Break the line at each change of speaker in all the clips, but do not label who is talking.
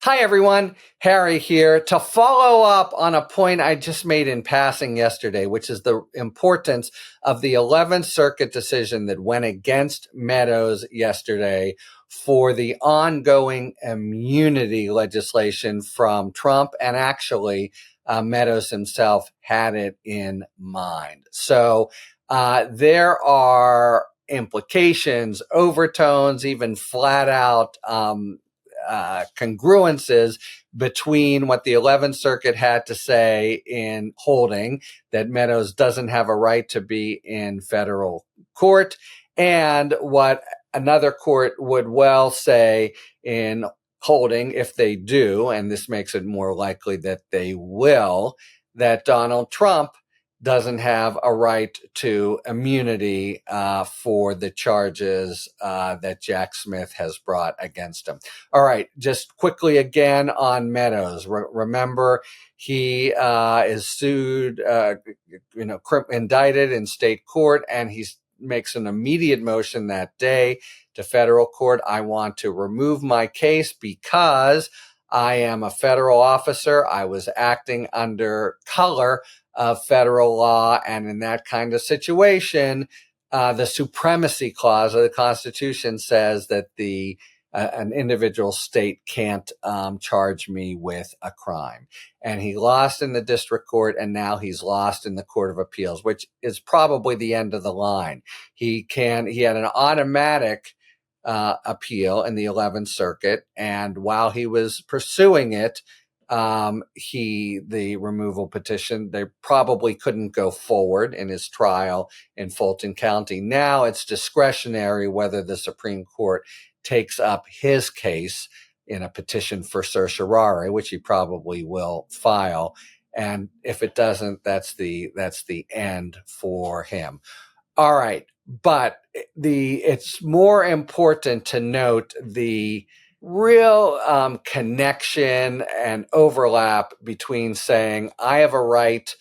Hi, everyone. Harry here to follow up on a point I just made in passing yesterday, which is the importance of the 11th Circuit decision that went against Meadows yesterday for the ongoing immunity legislation from Trump. And actually, Meadows himself had it in mind. So there are implications, overtones, even flat out congruences between what the 11th Circuit had to say in holding that Meadows doesn't have a right to be in federal court and what another court would well say in holding, if they do, and this makes it more likely that they will, that Donald Trump doesn't have a right to immunity for the charges that Jack Smith has brought against him. All right, just quickly again on Meadows. Remember, he is sued, indicted in state court, and he makes an immediate motion that day to federal court. I want to remove my case because I am a federal officer. I was acting under color of federal law, and in that kind of situation, the supremacy clause of the Constitution says that an individual state can't charge me with a crime. And he lost in the district court, and now he's lost in the Court of Appeals, which is probably the end of the line. He had an automatic appeal in the 11th Circuit, and while he was pursuing it, the removal petition, they probably couldn't go forward in his trial in Fulton County. Now it's discretionary whether the Supreme Court takes up his case in a petition for certiorari, which he probably will file. And if it doesn't, that's the end for him. All right. But it's more important to note the real connection and overlap between saying I have a right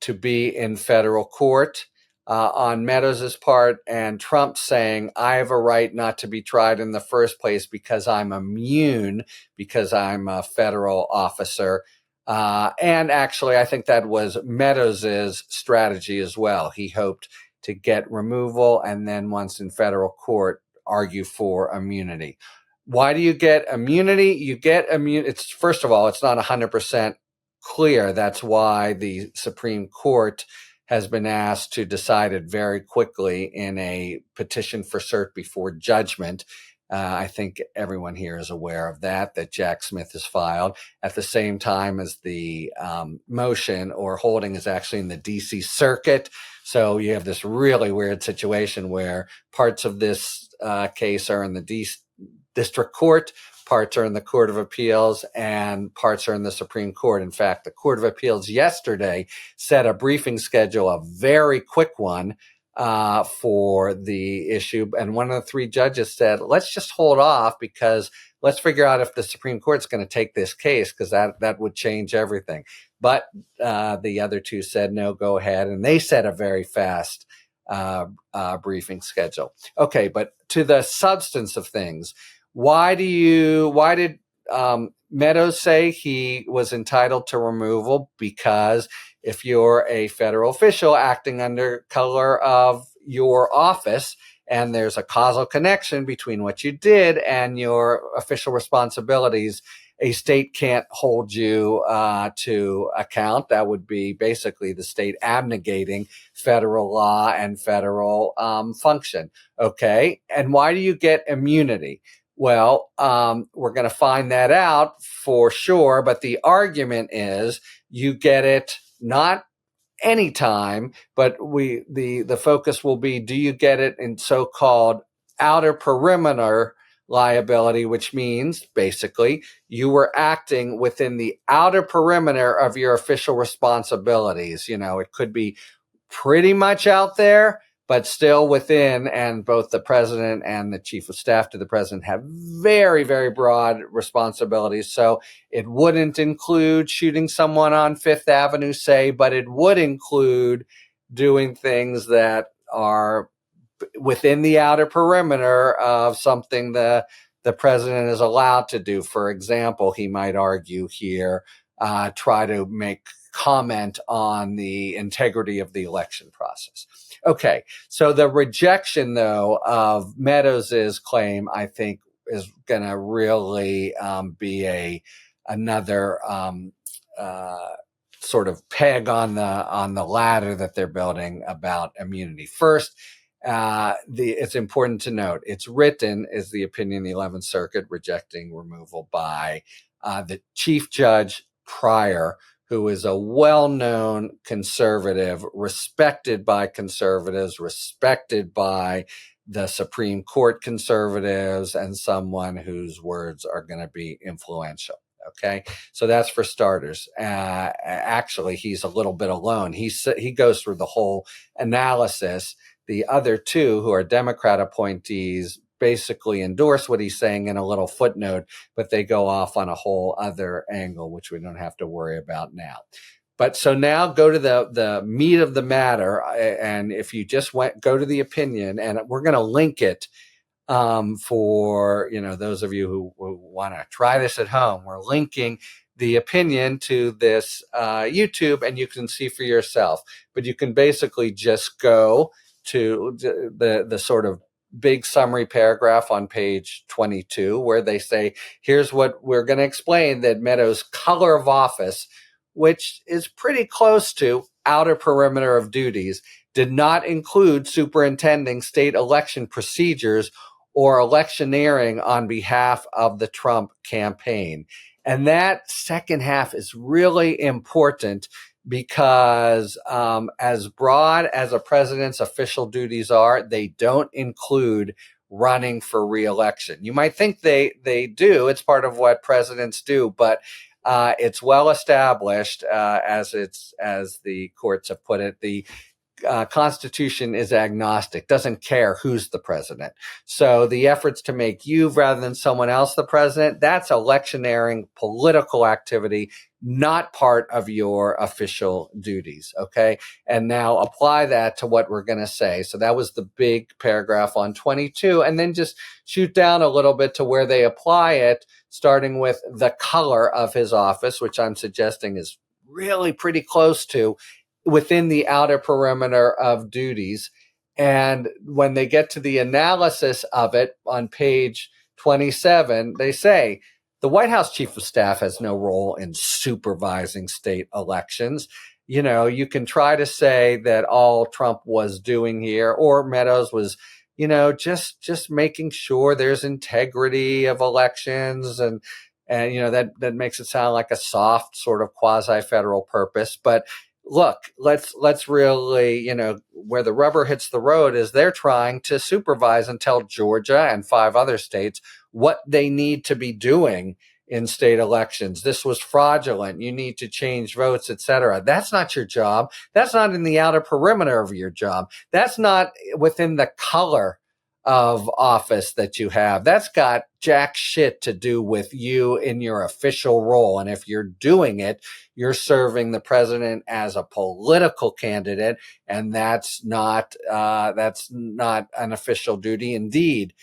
to be in federal court on Meadows' part and Trump saying I have a right not to be tried in the first place because I'm immune, because I'm a federal officer. And actually, I think that was Meadows' strategy as well. He hoped to get removal and then once in federal court, argue for immunity. Why do you get immunity? You get immunity. First of all, it's not 100% clear. That's why the Supreme Court has been asked to decide it very quickly in a petition for cert before judgment. I think everyone here is aware of that Jack Smith has filed at the same time as the motion or holding is actually in the D.C. Circuit. So you have this really weird situation where parts of this case are in the District Court, parts are in the Court of Appeals, and parts are in the Supreme Court. In fact, the Court of Appeals yesterday set a briefing schedule, a very quick one, for the issue. And one of the three judges said, let's just hold off because let's figure out if the Supreme Court's going to take this case because that would change everything. But the other two said, no, go ahead. And they set a very fast briefing schedule. Okay, but to the substance of things, why did Meadows say he was entitled to removal? Because if you're a federal official acting under color of your office and there's a causal connection between what you did and your official responsibilities, a state can't hold you to account. That would be basically the state abnegating federal law and federal function. Okay. And why do you get immunity? Well, we're going to find that out for sure. But the argument is you get it not anytime, but the focus will be, do you get it in so-called outer perimeter liability, which means basically you were acting within the outer perimeter of your official responsibilities. It could be pretty much out there, but still within, and both the president and the chief of staff to the president have very, very broad responsibilities. So it wouldn't include shooting someone on Fifth Avenue, say, but it would include doing things that are within the outer perimeter of something the the president is allowed to do. For example, he might argue here, try to make comment on the integrity of the election process. Okay, so the rejection, though, of Meadows's claim, I think, is going to really be another sort of peg on the ladder that they're building about immunity. First, it's important to note it's written as the opinion of the 11th Circuit rejecting removal by the Chief Judge Pryor, who is a well-known conservative, respected by conservatives, respected by the Supreme Court conservatives, and someone whose words are going to be influential. Okay, so that's for starters. Actually, he's a little bit alone. He goes through the whole analysis. The other two, who are Democrat appointees, basically endorse what he's saying in a little footnote, but they go off on a whole other angle, which we don't have to worry about now. But so now go to the meat of the matter, and if you just go to the opinion, and we're going to link it for those of you who want to try this at home. We're linking the opinion to this YouTube, and you can see for yourself. But you can basically just go to the sort of big summary paragraph on page 22, where they say, here's what we're going to explain, that Meadows' color of office, which is pretty close to outer perimeter of duties, did not include superintending state election procedures or electioneering on behalf of the Trump campaign. And that second half is really important because as broad as a president's official duties are, they don't include running for re-election. You might think they do. It's part of what presidents do, but it's well established, as the courts have put it. The Constitution is agnostic, doesn't care who's the president. So the efforts to make you rather than someone else the president, that's electioneering, political activity, not part of your official duties. Okay. And now apply that to what we're going to say. So that was the big paragraph on 22, and then just shoot down a little bit to where they apply it, starting with the color of his office, which I'm suggesting is really pretty close to within the outer perimeter of duties. And when they get to the analysis of it on page 27, they say the White House chief of staff has no role in supervising state elections. You can try to say that all Trump was doing here, or Meadows was, just making sure there's integrity of elections, and that makes it sound like a soft sort of quasi-federal purpose. But look, let's really, where the rubber hits the road is they're trying to supervise and tell Georgia and 5 other states what they need to be doing in state elections. This was fraudulent. You need to change votes, etc. That's not your job. That's not in the outer perimeter of your job. That's not within the color of office that you have. That's got jack shit to do with you in your official role. And if you're doing it, you're serving the president as a political candidate, and that's not an official duty. Indeed,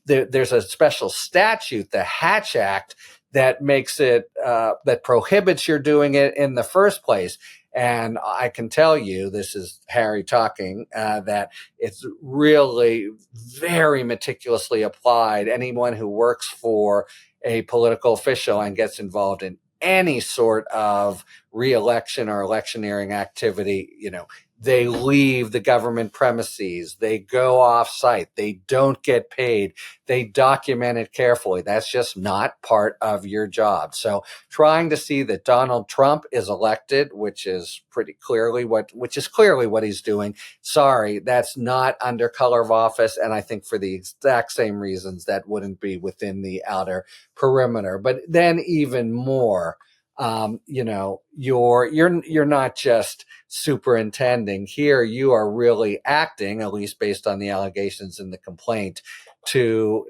there's a special statute, the Hatch Act, that makes it that prohibits your doing it in the first place. And I can tell you, this is Harry talking, that it's really very meticulously applied. Anyone who works for a political official and gets involved in any sort of re-election or electioneering activity, they leave the government premises, they go off site, they don't get paid, they document it carefully. That's just not part of your job. So trying to see that Donald Trump is elected, which is clearly what he's doing. Sorry, that's not under color of office. And I think for the exact same reasons that wouldn't be within the outer perimeter. But then even more, you're not just superintending here. You are really acting, at least based on the allegations in the complaint, to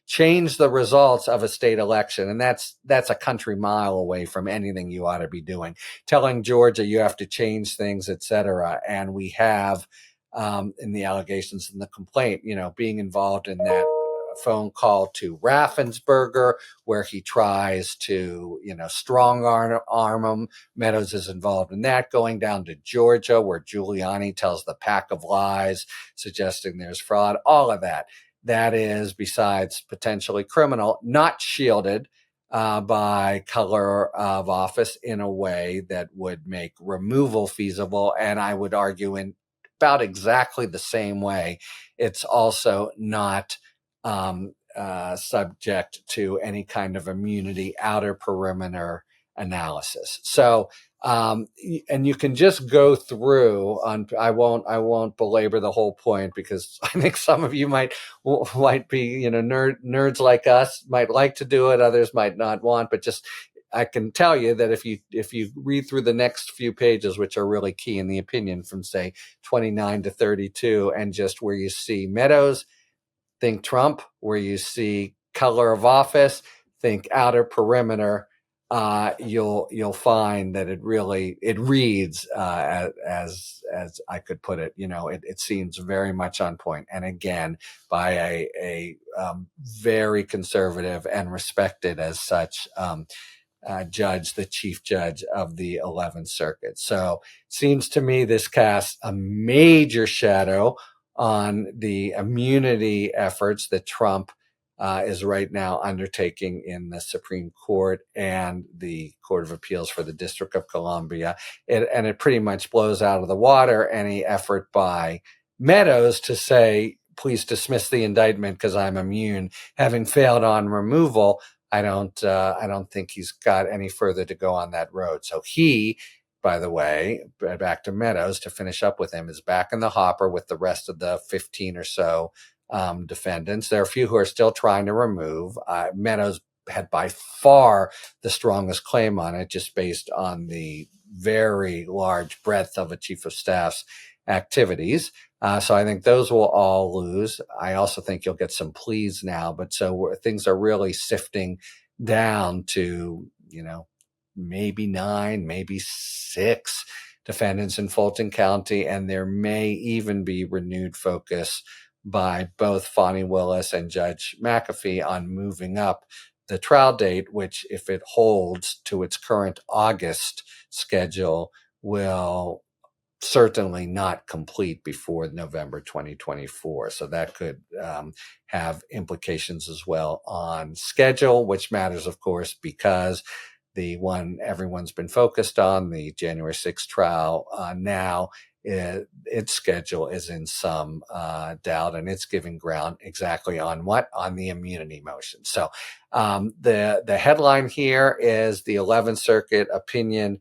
change the results of a state election. And that's a country mile away from anything you ought to be doing. Telling Georgia you have to change things, et cetera. And we have in the allegations in the complaint, being involved in that phone call to Raffensperger, where he tries to, strong arm him. Meadows is involved in that, going down to Georgia, where Giuliani tells the pack of lies, suggesting there's fraud, all of that. That is, besides potentially criminal, not shielded by color of office in a way that would make removal feasible. And I would argue in about exactly the same way, it's also not subject to any kind of immunity outer perimeter analysis. So, and you can just go through on, I won't belabor the whole point, because I think some of you might be, nerds like us might like to do it. Others might not want, but just, I can tell you that if you read through the next few pages, which are really key in the opinion, from say 29 to 32, and just where you see Meadows, think Trump. Where you see color of office, think outer perimeter. You'll find that it reads as I could put it. It seems very much on point, and again by a very conservative and respected as such judge, the chief judge of the 11th Circuit. So it seems to me this casts a major shadow on the immunity efforts that Trump is right now undertaking in the Supreme Court and the Court of Appeals for the District of Columbia. And it pretty much blows out of the water any effort by Meadows to say, please dismiss the indictment because I'm immune, having failed on removal. I don't think he's got any further to go on that road. So he, by the way, back to Meadows to finish up with him, is back in the hopper with the rest of the 15 or so defendants. There are a few who are still trying to remove. Meadows had by far the strongest claim on it, just based on the very large breadth of a chief of staff's activities. So I think those will all lose. I also think you'll get some pleas now, but so things are really sifting down to, maybe 9, maybe 6 defendants in Fulton County, and there may even be renewed focus by both Fonnie Willis and Judge McAfee on moving up the trial date, which, if it holds to its current August schedule, will certainly not complete before November 2024. So that could have implications as well on schedule, which matters, of course, because the one everyone's been focused on, the January 6th trial, now its schedule is in some doubt, and it's giving ground exactly on what? On the immunity motion. So the headline here is the 11th Circuit opinion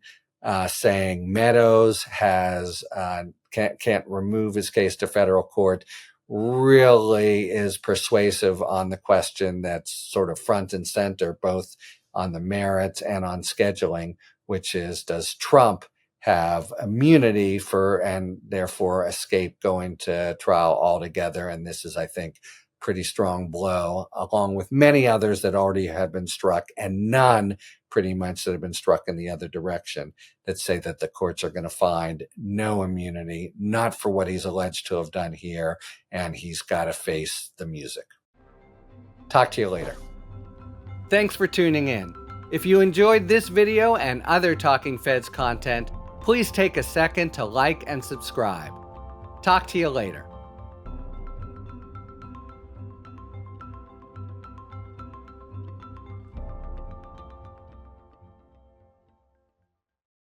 saying Meadows can't remove his case to federal court, really is persuasive on the question that's sort of front and center, both on the merits and on scheduling, which is, does Trump have immunity and therefore escape going to trial altogether? And this is, I think, pretty strong blow, along with many others that already have been struck, and none pretty much that have been struck in the other direction, that say that the courts are going to find no immunity, not for what he's alleged to have done here, and he's got to face the music. Talk to you later. Thanks for tuning in. If you enjoyed this video and other Talking Feds content, please take a second to like and subscribe. Talk to you later.